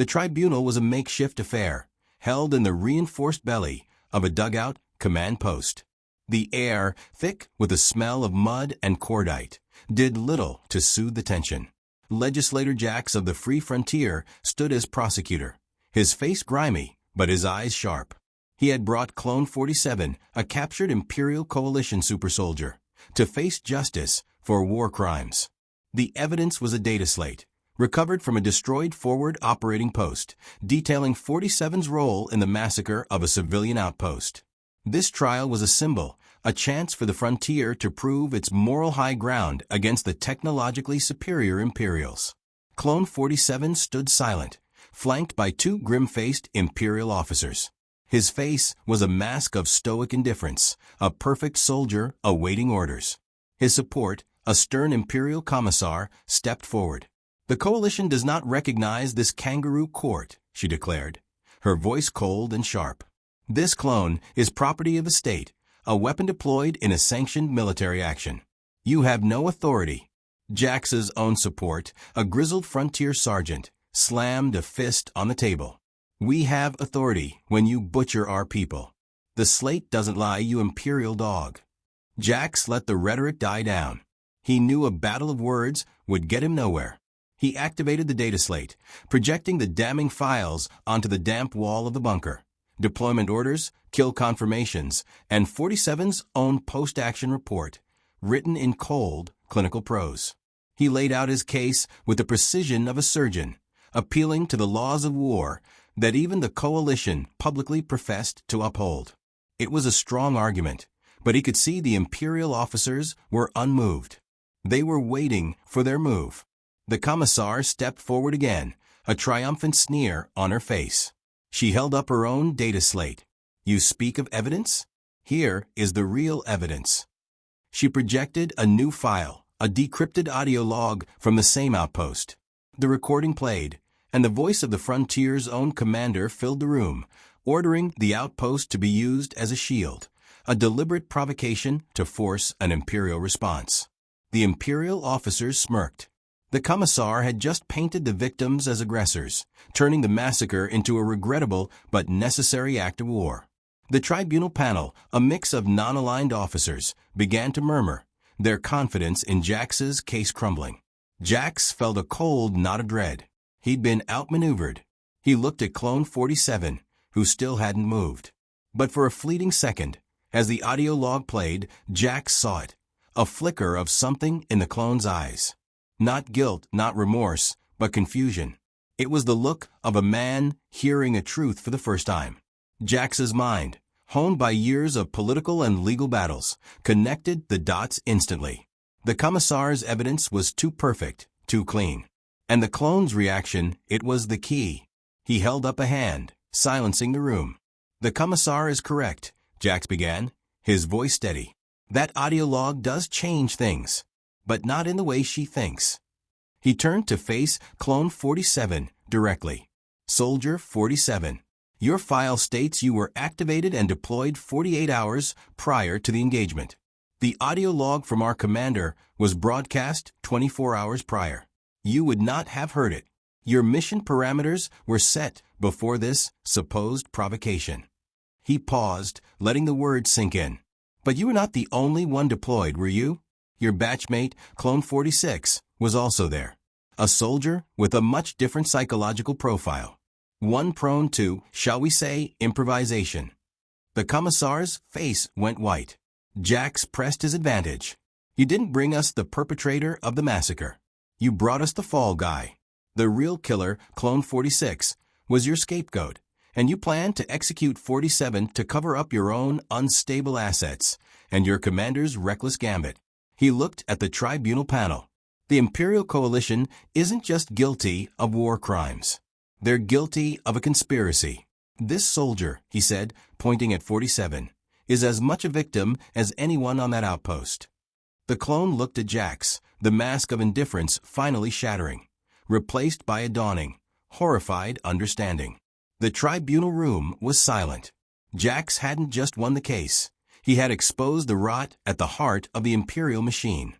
The tribunal was a makeshift affair, held in the reinforced belly of a dugout command post. The air, thick with the smell of mud and cordite, did little to soothe the tension. Legislator Jaxx of the Free Frontier stood as prosecutor, his face grimy, but his eyes sharp. He had brought Clone 47, a captured Imperial Coalition supersoldier, to face justice for war crimes. The evidence was a data slate, recovered from a destroyed forward operating post, detailing 47's role in the massacre of a civilian outpost. This trial was a symbol, a chance for the frontier to prove its moral high ground against the technologically superior Imperials. Clone 47 stood silent, flanked by two grim-faced Imperial officers. His face was a mask of stoic indifference, a perfect soldier awaiting orders. His support, a stern Imperial Commissar, stepped forward. "The Coalition does not recognize this kangaroo court," she declared, her voice cold and sharp. "This clone is property of the state, a weapon deployed in a sanctioned military action. You have no authority." Jaxx's own support, a grizzled frontier sergeant, slammed a fist on the table. "We have authority when you butcher our people. The slate doesn't lie, you Imperial dog." Jaxx let the rhetoric die down. He knew a battle of words would get him nowhere. He activated the data slate, projecting the damning files onto the damp wall of the bunker. Deployment orders, kill confirmations, and 47's own post-action report, written in cold, clinical prose. He laid out his case with the precision of a surgeon, appealing to the laws of war that even the Coalition publicly professed to uphold. It was a strong argument, but he could see the Imperial officers were unmoved. They were waiting for their move. The Commissar stepped forward again, a triumphant sneer on her face. She held up her own data slate. "You speak of evidence? Here is the real evidence." She projected a new file, a decrypted audio log from the same outpost. The recording played, and the voice of the Frontier's own commander filled the room, ordering the outpost to be used as a shield, a deliberate provocation to force an Imperial response. The Imperial officers smirked. The Commissar had just painted the victims as aggressors, turning the massacre into a regrettable but necessary act of war. The tribunal panel, a mix of non-aligned officers, began to murmur, their confidence in Jaxx's case crumbling. Jaxx felt a cold knot of dread. He'd been outmaneuvered. He looked at Clone 47, who still hadn't moved. But for a fleeting second, as the audio log played, Jaxx saw it, a flicker of something in the clone's eyes. Not guilt, not remorse, but confusion. It was the look of a man hearing a truth for the first time. Jaxx's mind, honed by years of political and legal battles, connected the dots instantly. The Commissar's evidence was too perfect, too clean. And the clone's reaction, it was the key. He held up a hand, silencing the room. "The Commissar is correct," Jaxx began, his voice steady. "That audio log does change things, but not in the way she thinks." He turned to face Clone 47 directly. "Soldier 47, your file states you were activated and deployed 48 hours prior to the engagement. The audio log from our commander was broadcast 24 hours prior. You would not have heard it. Your mission parameters were set before this supposed provocation." He paused, letting the words sink in. "But you were not the only one deployed, were you? Your batchmate, Clone 46, was also there. A soldier with a much different psychological profile. One prone to, shall we say, improvisation." The Commissar's face went white. Jaxx pressed his advantage. "You didn't bring us the perpetrator of the massacre. You brought us the fall guy. The real killer, Clone 46, was your scapegoat, and you planned to execute 47 to cover up your own unstable assets and your commander's reckless gambit." He looked at the tribunal panel. The Imperial Coalition isn't just guilty of war crimes. They're guilty of a conspiracy. "This soldier," he said, pointing at 47, "is as much a victim as anyone on that outpost." The clone looked at Jaxx, the mask of indifference finally shattering, replaced by a dawning, horrified understanding. The tribunal room was silent. Jaxx hadn't just won the case. He had exposed the rot at the heart of the Imperial machine.